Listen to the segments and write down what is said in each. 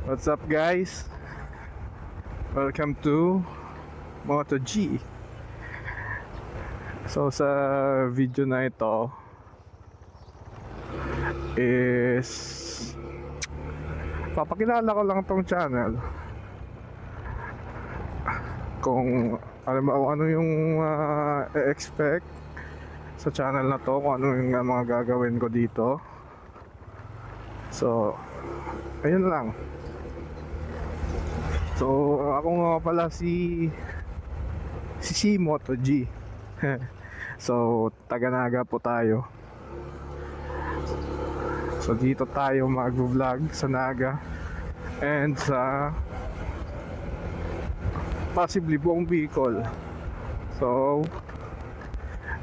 What's up guys? Welcome to Moto G. So sa video na ito is papakilala ko lang tong channel. Kung alam mo ano yung expect sa channel na to, kung ano yung mga gagawin ko dito. So ayun lang. So ako nga pala si Moto G. So taga Naga po tayo. So dito tayo mag-vlog sa Naga and sa possibly buong Bicol. So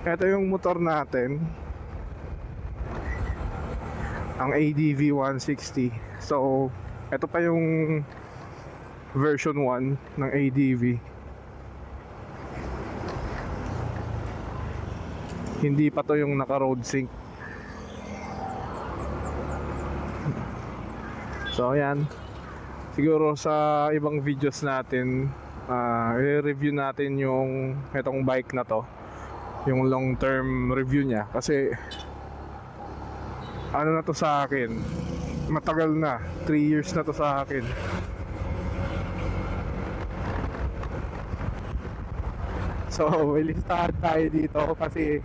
ito yung motor natin, ang ADV 160. So ito pa yung version 1 ng ADV. Hindi pa to yung naka road sync. So ayan, siguro sa ibang videos natin i-review natin yung itong bike na to, yung long term review niya. Kasi ano na to sa akin, matagal na, 3 years na to sa akin. So may listahan tayo dito kasi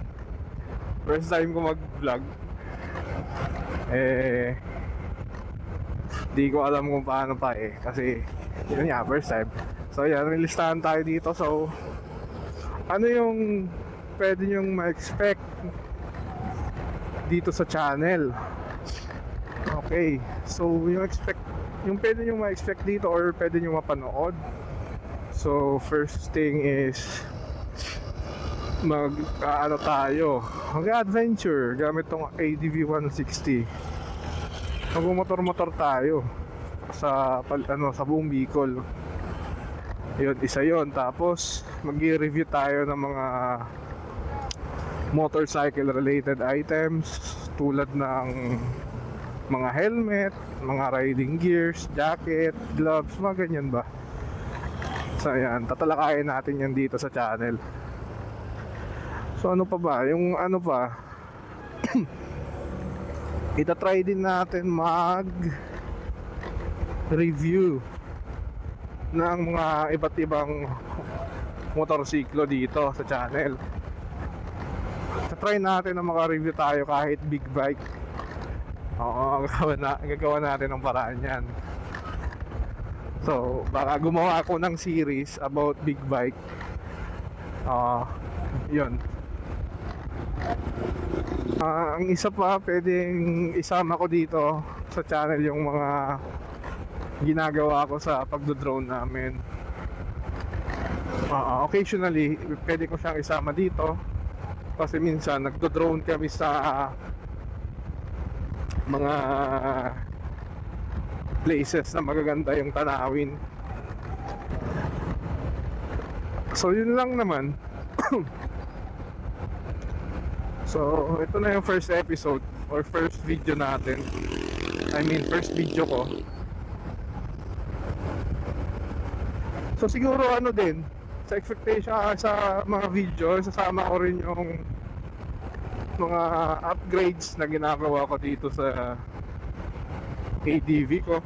first time ko mag-vlog. Di ko alam kung paano pa kasi yun nga, first time. So yan, may listahan tayo dito. So ano yung pwede nyong ma-expect dito sa channel? Okay, so yung pwede nyong ma-expect dito or pwede nyong mapanood. So first thing is mag-adventure gamit tong ADV 160. Mag-motor tayo sa buong Bicol. Yun, isa yun. Tapos mag-review tayo ng mga motorcycle related items tulad ng mga helmet, mga riding gears, jacket, gloves, mga ganyan ba. So ayan, tatalakayin natin yan dito sa channel. So ano pa ba? Yung ano pa itatry din natin mag-review ng mga iba't ibang motorsiklo dito sa channel. Itatry natin na maka-review tayo kahit big bike. Oo, gagawa natin ng paraan yan. So baka gumawa ako ng series about big bike. Yun. Ang isa pa pwedeng isama ko dito sa channel yung mga ginagawa ko sa pagdo-drone namin. Occasionally pwede ko siyang isama dito kasi minsan nagdo-drone kami sa mga places na magaganda yung tanawin. So yun lang naman. So ito na yung first episode or first video natin. I mean first video ko. So siguro ano din, sa expectation sa mga video, sasama ko rin yung mga upgrades na ginagawa ko dito sa ADV ko.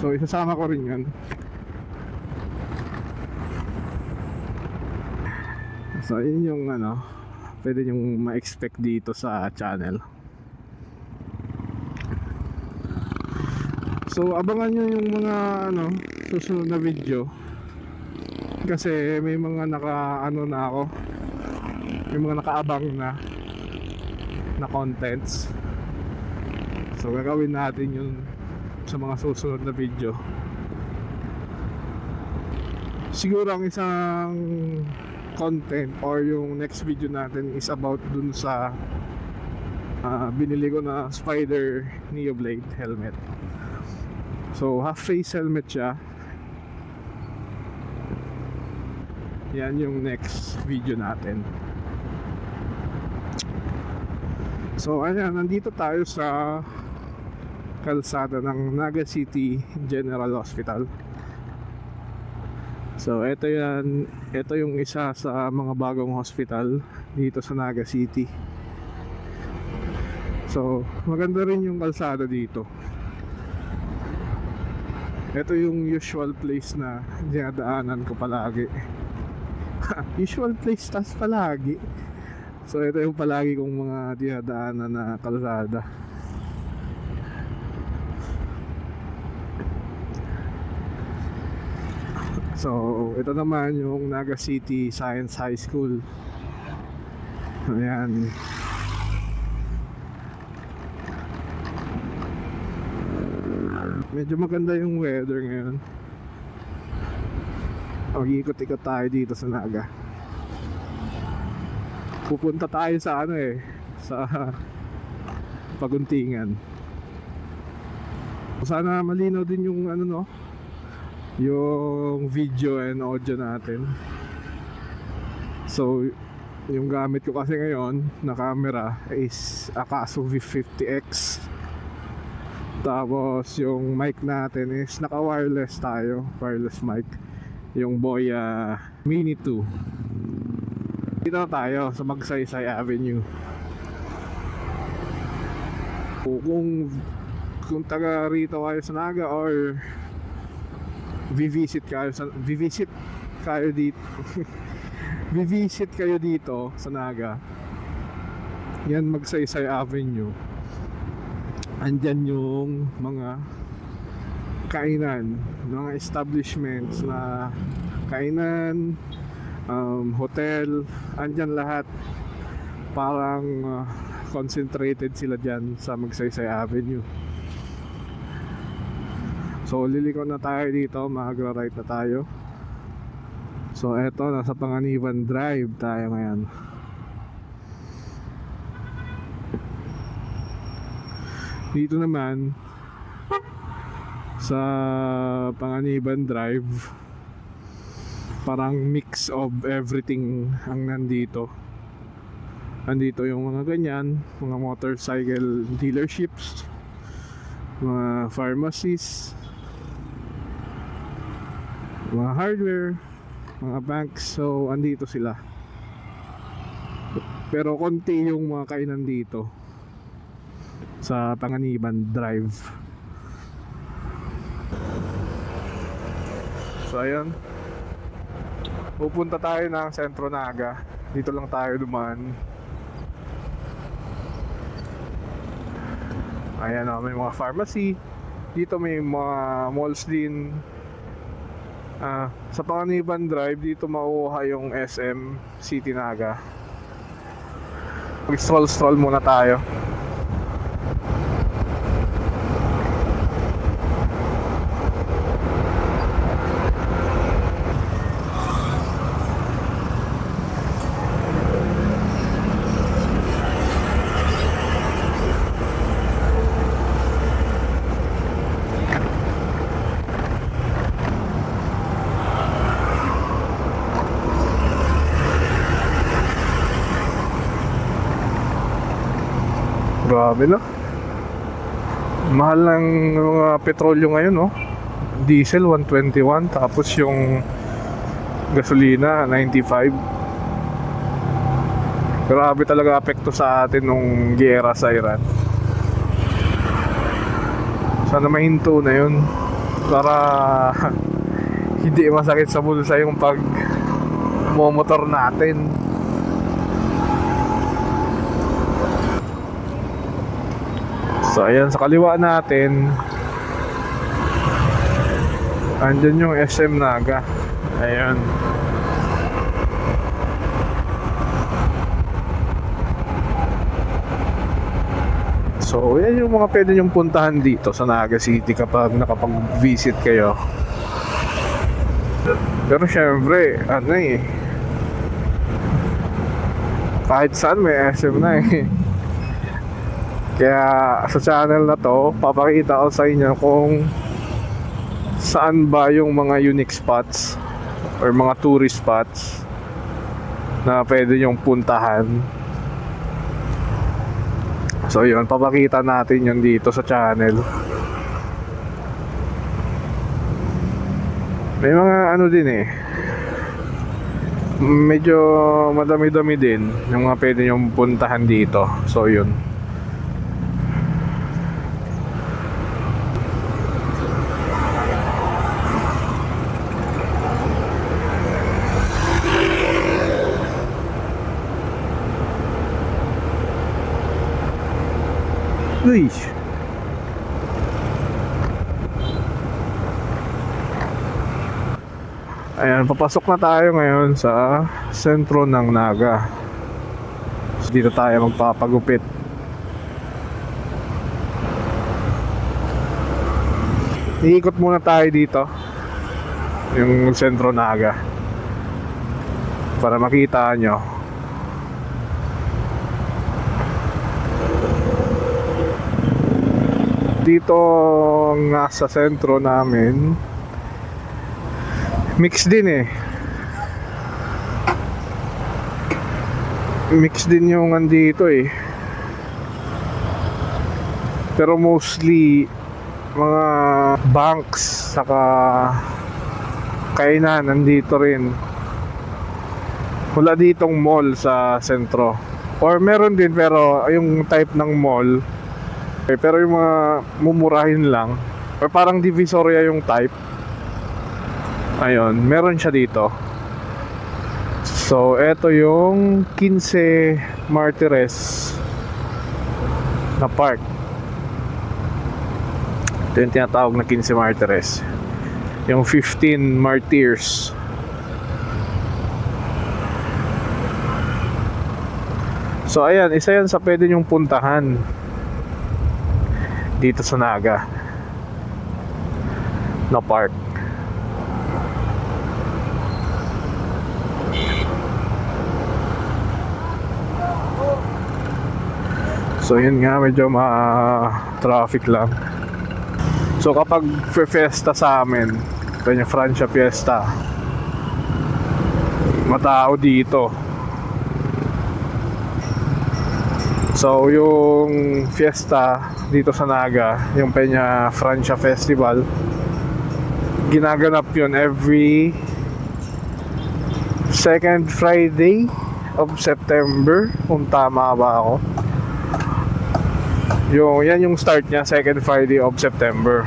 So isasama ko rin yun. So yun yung pwede yung ma-expect dito sa channel. So abangan nyo yung mga susunod na video. Kasi may mga na ako. May mga nakaabang na contents. So gagawin natin yun sa mga susunod na video. Siguro ang isang content or yung next video natin is about dun sa binili ko na Spider Neoblade helmet. So half face helmet siya. Yan yung next video natin. So ayan, nandito tayo sa kalsada ng Naga City General Hospital. So ito yan, ito yung isa sa mga bagong hospital dito sa Naga City. So maganda rin yung kalsada dito. Ito yung usual place na dinadaanan ko palagi. Usual place tas palagi. So ito yung palagi kong mga dinadaanan na kalsada. So ito naman yung Naga City Science High School. Ayan. Medyo maganda yung weather ngayon. Mag-ikot-ikot tayo dito sa Naga. Pupunta tayo sa sa Paguntingan. Sana malinaw din yung yung video and audio natin. So yung gamit ko kasi ngayon na camera is Akaso V50X. Tapos yung mic natin is naka wireless tayo, wireless mic, yung Boya Mini 2. Dito na tayo sa Magsaysay Avenue. Kung taga rito kayo sa Naga or vivisit kayo dito vivisit kayo dito sa Naga, yan Magsaysay Avenue. Andyan yung mga kainan, mga establishments na kainan, hotel, andyan lahat. Parang concentrated sila dyan sa Magsaysay Avenue. So liliko na tayo dito, magra-right na tayo. So eto, nasa Panganiban Drive tayo ngayon. Dito naman sa Panganiban Drive, parang mix of everything ang nandito. Andito yung mga ganyan, mga motorcycle dealerships, mga pharmacies, mga hardware, mga banks. So andito sila. Pero konti yung mga kainan dito sa Panganiban Drive. So ayun, pupunta tayo ng Sentro Naga. Dito lang tayo dumaan. Ayan, may mga pharmacy. Dito may mga malls din. Sa Panganiban Drive, dito mauuha yung SM City Naga. Mag-stroll muna tayo. Grabe no. Mahal ng mga petrolyo ngayon, no? Diesel 121, tapos yung gasolina 95. Grabe talaga apekto sa atin nung giyera sa Iran. Sana mahinto na yun para hindi masakit sa bulsa yung pag motor natin. So ayan, sa kaliwa natin andyan yung SM Naga. Ayan. So yan yung mga pwede nyong puntahan dito sa Naga City kapag nakapag-visit kayo. Pero syempre, kahit saan may SM na eh. Kaya sa channel na to, papakita ko sa inyo kung saan ba yung mga unique spots or mga tourist spots na pwede nyong puntahan So yun, papakita natin yun dito sa channel. May mga ano din eh, medyo madami-dami din yung mga pwede nyong puntahan dito. So yun. Uy! Ayan, papasok na tayo ngayon sa sentro ng Naga. So, dito tayo magpapagupit. Iikot muna tayo dito, yung sentro Naga, para makita nyo. Dito nga sa sentro namin, mix din eh. Mix din yung andito eh. Pero mostly mga banks saka kainan nandito rin. Wala ditong mall sa sentro. Or meron din pero yung type ng mall. Pero yung mga mumurahin lang. Or parang Divisoria yung type. Ayun, meron siya dito. So, eto yung 15 Martires na park. Ito yung tinatawag na 15 Martires. Yung 15 Martyrs. So, ayan, isa yan sa pwede nyong puntahan dito sa Naga na park. So yun nga, medyo traffic lang. So kapag fiesta sa amin, kanya Francia Fiesta, matao dito. So yung fiesta dito sa Naga, yung Peña Francia Festival, ginaganap yun every second Friday of September, kung tama ba ako. Yan yung start niya, second Friday of September.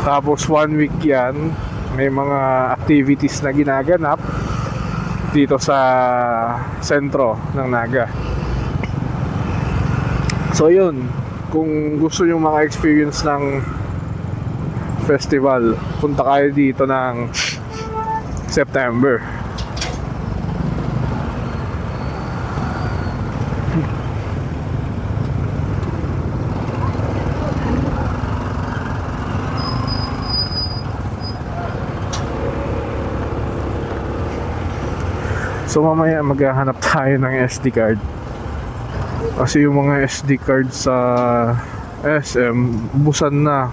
Tapos 1 week yan, may mga activities na ginaganap dito sa sentro ng Naga. So yun, kung gusto nyo mga experience ng festival, punta kayo dito ng September. So mamaya maghahanap tayo ng SD card. Kasi yung mga SD card sa SM busan na.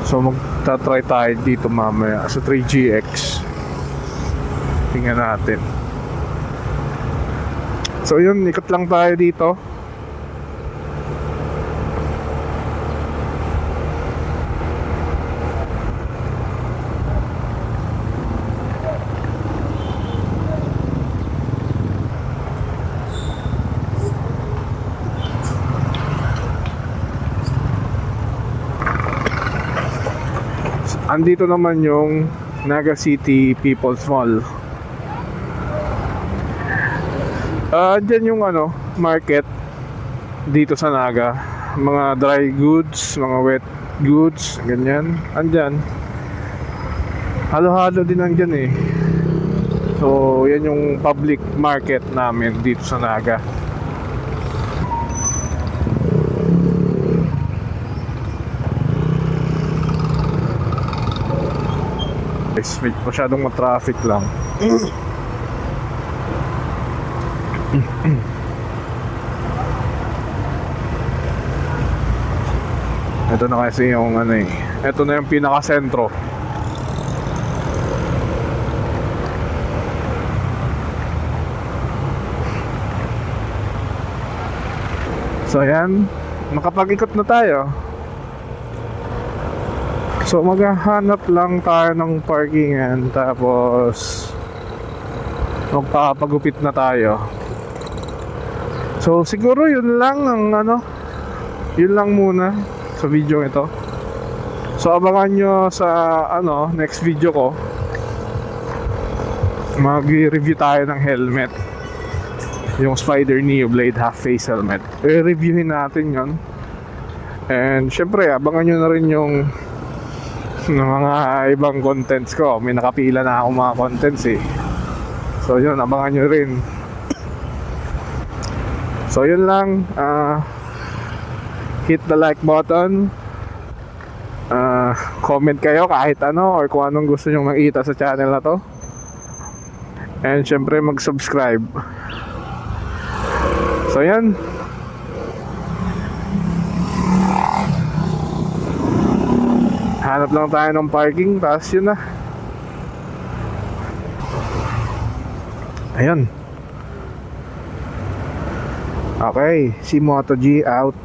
So magta-try tayo dito mamaya sa 3GX. Tingnan natin. So yun, ikot lang tayo dito. Andito naman yung Naga City People's Mall. Dyan yung market dito sa Naga. Mga dry goods, mga wet goods, ganyan. Andyan. Halo-halo din andyan eh. So, yan yung public market namin dito sa Naga. Masyadong matraffic lang. Ito na kasi yung ito na yung pinaka-sentro. So ayan, makapag-ikot na tayo. So maghahanap lang tayo ng parkingan, tapos magpapagupit na tayo. So siguro yun lang ang yun lang muna sa video ito. So abangan nyo sa next video ko. Mag-review tayo ng helmet, yung Spider Neo Blade half face helmet. I-reviewin natin yon. And syempre abangan nyo na rin yung mga ibang contents ko. May nakapila na ako mga contents eh. So yun, abangan nyo rin. So yun lang. Hit the like button. Comment kayo kahit ano or kung anong gusto nyo makita sa channel na to. And syempre mag-subscribe. So yan. Hanap lang tayo ng parking, tapos yun na. Ayun. Okay, si Moto G out.